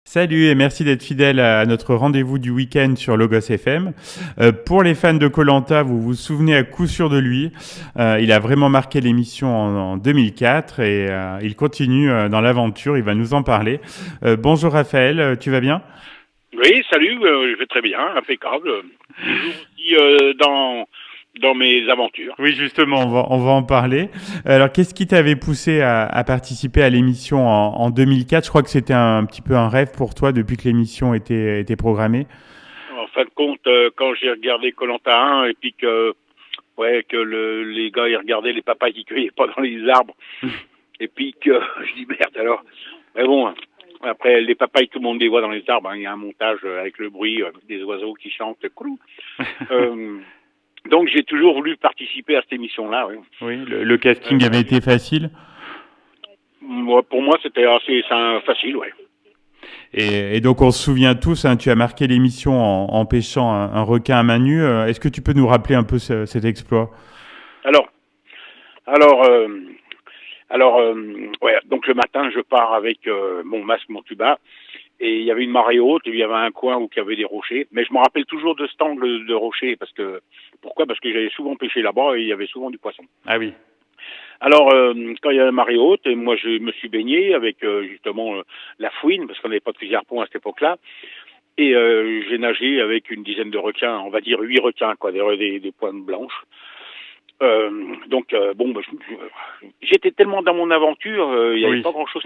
Salut et merci d'être fidèle à notre rendez-vous du week-end sur Logos FM. Pour les fans de koh, vous vous souvenez à coup sûr de lui. Il a vraiment marqué l'émission en 2004 et il continue dans l'aventure. Il va nous en parler. Bonjour Raphaël, tu vas bien? Oui, salut, je vais très bien, impeccable. Toujours aussi dans mes aventures. Oui, justement, on va en parler. Alors, qu'est-ce qui t'avait poussé à participer à l'émission en 2004? Je crois que c'était un petit peu un rêve pour toi depuis que l'émission était programmée. En fin de compte, quand j'ai regardé koh 1 et puis que les gars ils regardaient les papas qui cueillaient pas dans les arbres et puis que je dis merde alors. Mais bon, après les papayes tout le monde les voit dans les arbres, hein, il y a un montage avec le bruit des oiseaux qui chantent. Crou. Euh, donc j'ai toujours voulu participer à cette émission-là. Oui. Oui, le casting avait été facile. Pour moi, c'était assez facile, ouais. Et donc on se souvient tous, hein, tu as marqué l'émission en pêchant un requin à main nue. Est-ce que tu peux nous rappeler un peu cet exploit? Alors, alors, euh, ouais. Donc le matin, je pars avec mon masque, mon tuba, et il y avait une marée haute, et il y avait un coin où il y avait des rochers. Mais je me rappelle toujours de cet angle de rocher, pourquoi? Parce que j'avais souvent pêché là-bas et il y avait souvent du poisson. Ah oui. Alors, quand il y a la marée haute, et moi je me suis baigné avec justement la fouine, parce qu'on n'avait pas de fusil à harpon à cette époque-là, et j'ai nagé avec une dizaine de requins, on va dire 8 requins, quoi, des pointes blanches. Bon, j'étais tellement dans mon aventure, il y avait Oui. pas grand-chose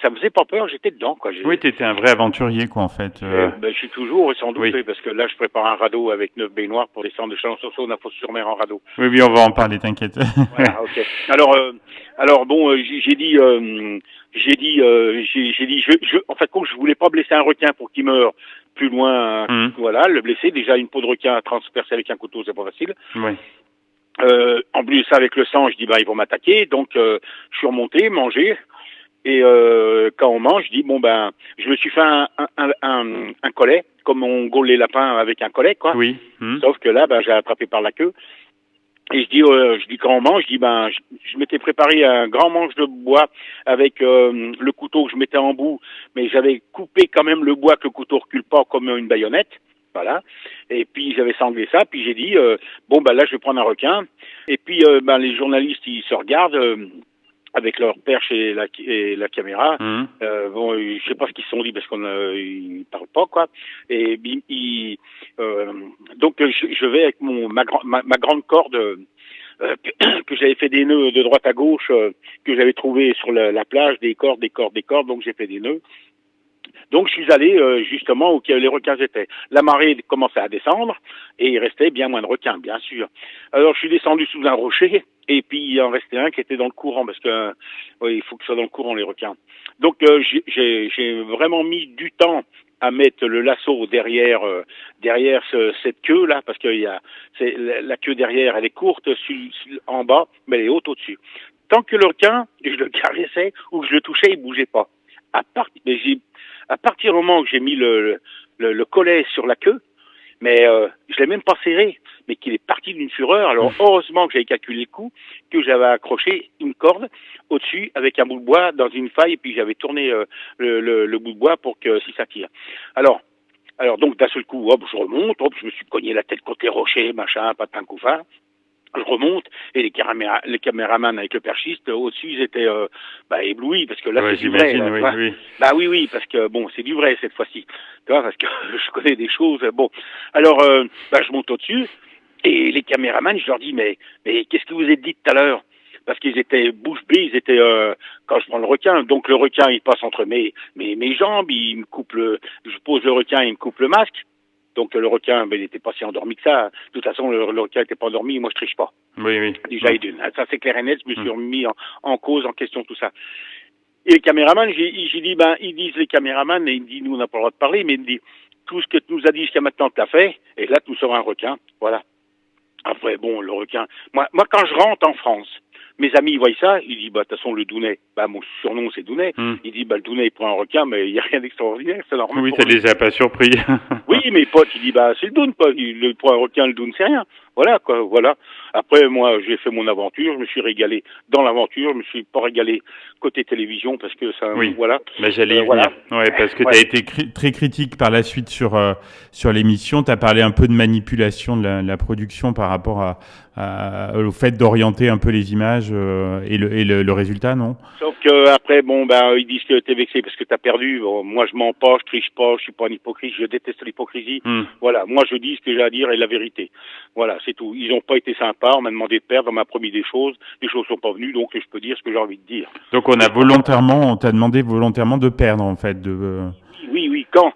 ça me faisait pas peur, j'étais dedans, quoi. Oui, tu étais un vrai aventurier, quoi, en fait. Je suis toujours, sans doute, Oui. oui, parce que là, je prépare un radeau avec 9 baignoires pour descendre de Chalon-sur-Saône à Fos-sur-Mer en radeau. Oui, oui, on va en parler, t'inquiète. Voilà, ok. Alors bon, en fait, je voulais pas blesser un requin pour qu'il meure plus loin. Mhm. Voilà, le blesser. Déjà, une peau de requin à transpercer avec un couteau, c'est pas facile. Oui. En plus, avec le sang, je dis, ils vont m'attaquer. Donc, je suis remonté, manger. Et quand on mange, je dis, je me suis fait un collet, comme on gaule les lapins avec un collet, quoi. Oui. Mhm. Sauf que là, j'ai attrapé par la queue. Et je dis quand on mange, je m'étais préparé un grand manche de bois avec le couteau que je mettais en bout, mais j'avais coupé quand même le bois que le couteau recule pas comme une baïonnette. Voilà. Et puis j'avais sanglé ça, puis j'ai dit là je vais prendre un requin. Et puis les journalistes ils se regardent avec leur perche et la caméra. Mhm. Je sais pas ce qu'ils se sont dit parce qu'on ils parlent pas, quoi. Et donc je vais avec ma grande corde que j'avais fait des nœuds de droite à gauche, que j'avais trouvé sur la plage, des cordes, donc j'ai fait des nœuds. Donc je suis allé justement où les requins étaient. La marée commençait à descendre et il restait bien moins de requins, bien sûr. Alors je suis descendu sous un rocher et puis il en restait un qui était dans le courant parce que il faut que ce soit dans le courant les requins. Donc j'ai vraiment mis du temps à mettre le lasso derrière cette queue là parce que la queue derrière elle est courte en bas mais elle est haute au-dessus. Tant que le requin, je le caressais ou que je le touchais, il bougeait pas. À partir du moment où j'ai mis le collet sur la queue, mais je l'ai même pas serré, mais qu'il est parti d'une fureur. Alors heureusement que j'avais calculé le coup, que j'avais accroché une corde au-dessus avec un bout de bois dans une faille, et puis j'avais tourné le bout de bois pour que si ça tire. Alors donc d'un seul coup, je remonte, je me suis cogné la tête contre les rochers, machin, patin couffin. Je remonte et les caméramans avec le perchiste au-dessus ils étaient éblouis parce que là Ouais, c'est du vrai j'imagine, là, oui, oui. oui parce que c'est du vrai cette fois-ci, tu vois, parce que je connais des choses. Bon, alors je monte au-dessus et les caméramans je leur dis mais qu'est-ce que vous avez dit tout à l'heure, parce qu'ils étaient bouche bée, ils étaient quand je prends le requin, donc le requin il passe entre mes jambes, il me coupe je pose le requin, il me coupe le masque. Donc le requin, il n'était pas si endormi que ça. De toute façon, le requin n'était pas endormi, moi je triche pas. Oui, oui. Déjà, ça c'est clair et net, je me suis remis en cause, en question, tout ça. Et les caméramans, j'ai dit, ils disent les caméramans, et ils me disent, nous on n'a pas le droit de parler, mais ils me disent, tout ce que tu nous as dit jusqu'à maintenant, tu l'as fait, et là tu sors un requin, voilà. Après, bon, le requin. Moi, quand je rentre en France, mes amis, ils voient ça, ils disent, de toute façon, le Dounet, mon surnom, c'est Dounet. Mhm. Ils disent, le Dounet, il prend un requin, mais il n'y a rien d'extraordinaire, c'est normal Oui, pour ça lui. les a pas surpris. Oui, mes potes, il dit, bah, c'est le Doon, quoi. Le point retient le Doon, c'est rien. Voilà, quoi, voilà. Après, moi, j'ai fait mon aventure, je me suis régalé dans l'aventure, je me suis pas régalé côté télévision, parce que ça, Oui, voilà. bah, j'allais y Voilà. venir. Ouais, parce que Ouais. tu as été très critique par la suite sur l'émission. Tu as parlé un peu de manipulation de la production par rapport au fait d'orienter un peu les images et le résultat, non? Sauf que après, bon, ben, ils disent que t'es vexé parce que t'as perdu. Bon, moi, je mens pas, je triche pas, je suis pas un hypocrite, je déteste l'hypocrisie. Hmm. Voilà, moi, je dis ce que j'ai à dire et la vérité. Voilà, c'est tout. Ils ont pas été sympas, on m'a demandé de perdre, on m'a promis des choses sont pas venues, donc je peux dire ce que j'ai envie de dire. Donc on t'a demandé volontairement de perdre en fait. Oui. Quand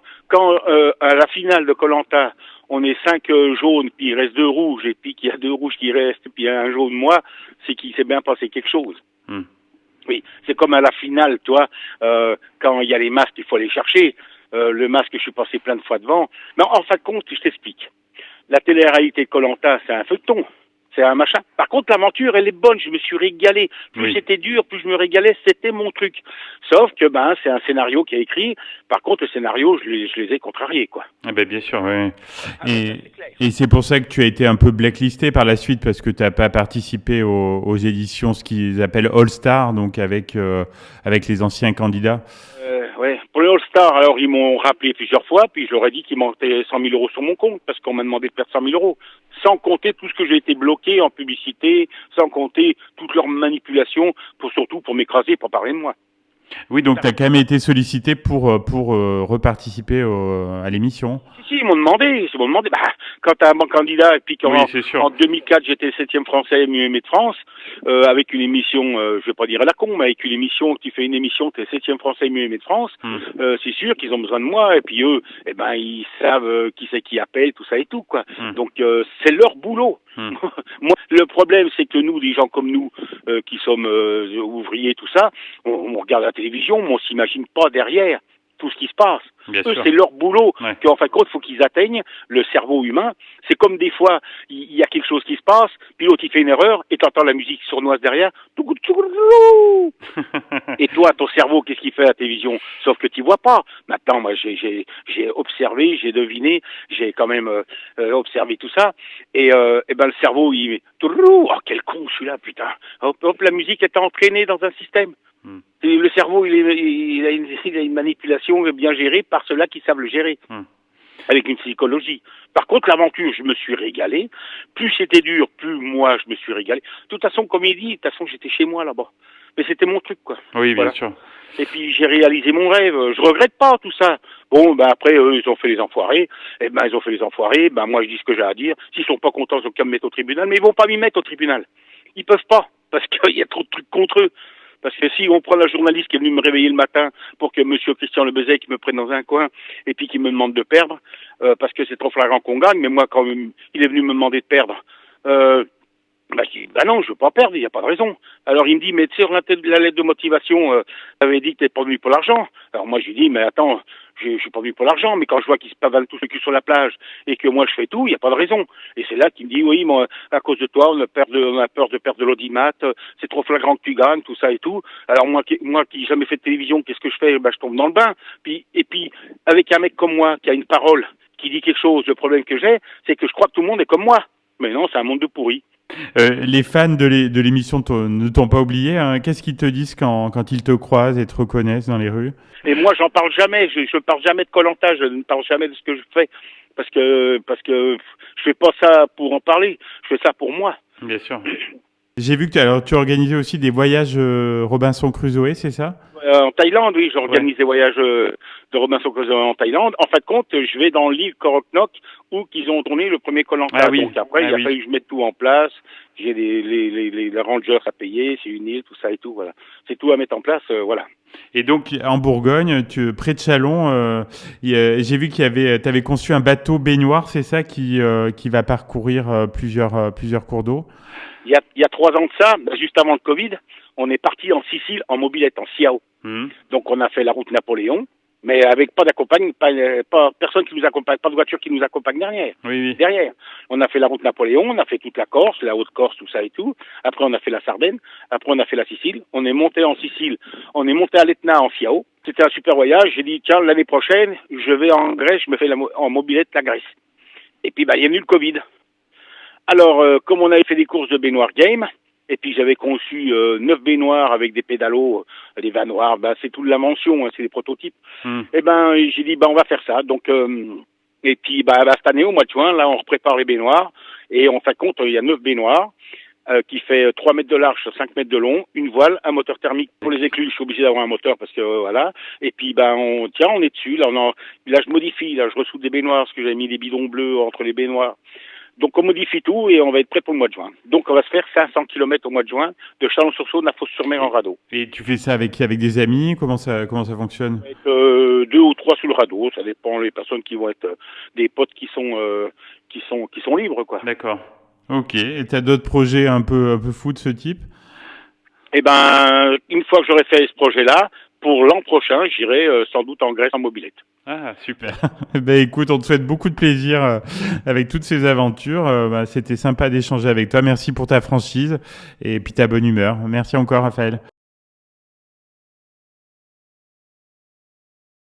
à la finale de Koh-Lanta, on est 5 jaunes, puis il reste 2 rouges, et puis qu'il y a 2 rouges qui restent, puis il y a un jaune moi, c'est qu'il s'est bien passé quelque chose. Hmm. Oui, c'est comme à la finale, toi, quand il y a les masques, il faut aller chercher. Le masque, je suis passé plein de fois devant. Mais en fin de compte, je t'explique. La télé-réalité de Koh-Lanta, c'est un feuilleton. C'est un machin. Par contre, l'aventure, elle est bonne. Je me suis régalé. Plus c'était dur, plus je me régalais. C'était mon truc. Sauf que, ben, c'est un scénario qui est écrit. Par contre, le scénario, je les ai contrariés, quoi. Ah ben bien sûr, oui. Et c'est pour ça que tu as été un peu blacklisté par la suite parce que tu n'as pas participé aux éditions, ce qu'ils appellent All Star, donc avec les anciens candidats. Ouais. Pour les All-Stars, alors ils m'ont rappelé plusieurs fois, puis je leur ai dit qu'il manquait 100 000 euros sur mon compte, parce qu'on m'a demandé de perdre 100 000 euros. Sans compter tout ce que j'ai été bloqué en publicité, sans compter toutes leurs manipulations, surtout pour m'écraser, pour parler de moi. Oui, donc tu as quand même été sollicité pour reparticiper à l'émission. Si, ils m'ont demandé. Bah, quand t'as un bon candidat, et puis en 2004, j'étais 7e français mieux aimé de France, avec une émission, je vais pas dire à la con, mais avec une émission, tu fais une émission, t'es 7e français mieux aimé de France, c'est sûr qu'ils ont besoin de moi, et puis eux, eh ben, ils savent qui c'est qui appelle, tout ça et tout, quoi. Donc, c'est leur boulot. Moi, le problème, c'est que nous, des gens comme nous, qui sommes ouvriers, tout ça, on regarde la télévision, mais on s'imagine pas derrière tout ce qui se passe. Eux, c'est leur boulot. Ouais. Qu'en fin de compte, il faut qu'ils atteignent le cerveau humain. C'est comme des fois, il y a quelque chose qui se passe, puis l'autre, il fait une erreur, et t'entends la musique sournoise derrière. Et toi, ton cerveau, qu'est-ce qu'il fait à la télévision? Sauf que tu vois pas. Maintenant, moi, j'ai observé, j'ai deviné, j'ai quand même observé tout ça. Et ben, le cerveau, il... Oh, quel con, celui-là, putain. Hop, la musique est entraînée dans un système. Le cerveau, il a une manipulation bien gérée par ceux-là qui savent le gérer, avec une psychologie. Par contre, l'aventure, je me suis régalé. Plus c'était dur, plus moi, je me suis régalé. De toute façon, comme il dit, de toute façon, j'étais chez moi là-bas. Mais c'était mon truc, quoi. Oui, bien sûr. Et puis, j'ai réalisé mon rêve. Je regrette pas tout ça. Bon, ben après, eux, ils ont fait les enfoirés. Eh ben, ils ont fait les enfoirés. Ben, moi, je dis ce que j'ai à dire. S'ils sont pas contents, ils ont qu'à me mettre au tribunal. Mais ils vont pas m'y mettre au tribunal. Ils peuvent pas. Parce qu'il y a trop de trucs contre eux. Parce que si on prend la journaliste qui est venue me réveiller le matin pour que monsieur Christian Lebezec me prenne dans un coin et puis qu'il me demande de perdre, parce que c'est trop flagrant qu'on gagne, mais moi, quand il est venu me demander de perdre, bah, je dis, bah non, je veux pas perdre, il n'y a pas de raison. Alors il me dit, mais tu sais, la lettre de motivation, t'avais dit que t'es pas venu pour l'argent. Alors moi, je lui dis, mais attends, je suis pas venu pour l'argent, mais quand je vois qu'ils se pavanent tous le cul sur la plage et que moi je fais tout, il n'y a pas de raison. Et c'est là qu'il me dit, oui, moi, à cause de toi, on a peur de perdre de l'audimat, c'est trop flagrant que tu gagnes, tout ça et tout. Alors moi qui n'ai jamais fait de télévision, qu'est-ce que je fais? Ben, je tombe dans le bain. Et puis, avec un mec comme moi, qui a une parole, qui dit quelque chose, le problème que j'ai, c'est que je crois que tout le monde est comme moi. Mais non, c'est un monde de pourri. Les fans de l'émission ne t'ont pas oublié, hein. Qu'est-ce qu'ils te disent quand ils te croisent et te reconnaissent dans les rues? Et moi, j'en parle jamais. Je parle jamais de Koh-Lanta. Je ne parle jamais de ce que je fais parce que je fais pas ça pour en parler. Je fais ça pour moi. Bien sûr. J'ai vu que tu organisais aussi des voyages Robinson Crusoe, c'est ça? En Thaïlande, oui, j'organise des voyages de Robinson Crusoe en Thaïlande. En fin de compte, je vais dans l'île Koh Nok où qu'ils ont tourné le premier Koh-Lanta. Ah, oui. Donc après, il a fallu que je mette tout en place. J'ai les rangers à payer, c'est une île, tout ça et tout, voilà. C'est tout à mettre en place, voilà. Et donc, en Bourgogne, près de Châlons, j'ai vu que tu avais conçu un bateau baignoire, c'est ça, qui va parcourir plusieurs cours d'eau? Il y a 3 ans de ça, juste avant le Covid, on est parti en Sicile en mobilette, en Siao. Donc on a fait la route Napoléon, mais avec pas d'accompagne, pas personne qui nous accompagne, pas de voiture qui nous accompagne derrière. Oui, oui. Derrière. On a fait la route Napoléon, on a fait toute la Corse, la Haute-Corse, tout ça et tout. Après, on a fait la Sardaigne. Après, on a fait la Sicile. On est monté en Sicile. On est monté à l'Etna en Fiao. C'était un super voyage. J'ai dit, tiens, l'année prochaine, je vais en Grèce, je me fais en mobilette la Grèce. Et puis, il y a eu le Covid. Alors, comme on avait fait des courses de baignoire game, et puis j'avais conçu 9 baignoires avec des pédalos, des vanoirs, c'est toute la mention, hein, c'est des prototypes. Et j'ai dit, on va faire ça. Donc, et puis, cette année, au mois de juin, là, on prépare les baignoires. Et en fin de compte, il y a 9 baignoires qui fait 3 mètres de large sur 5 mètres de long, une voile, un moteur thermique. Pour les écluses, je suis obligé d'avoir un moteur parce que voilà. Et puis on est dessus. Là, là je modifie. Là, je ressoude des baignoires parce que j'avais mis des bidons bleus entre les baignoires. Donc on modifie tout et on va être prêt pour le mois de juin. Donc on va se faire 500 km au mois de juin de Chalon-sur-Saône à Fos-sur-Mer en radeau. Et tu fais ça avec des amis? Comment ça fonctionne? Avec 2 ou 3 sur le radeau, ça dépend les personnes qui vont être des potes qui sont libres, quoi. D'accord. Ok. Et t'as d'autres projets un peu fous de ce type? Eh une fois que j'aurai fait ce projet-là, pour l'an prochain, j'irai sans doute en Grèce en mobilette. Ah, super. Écoute, on te souhaite beaucoup de plaisir avec toutes ces aventures. C'était sympa d'échanger avec toi. Merci pour ta franchise et puis ta bonne humeur. Merci encore, Raphaël.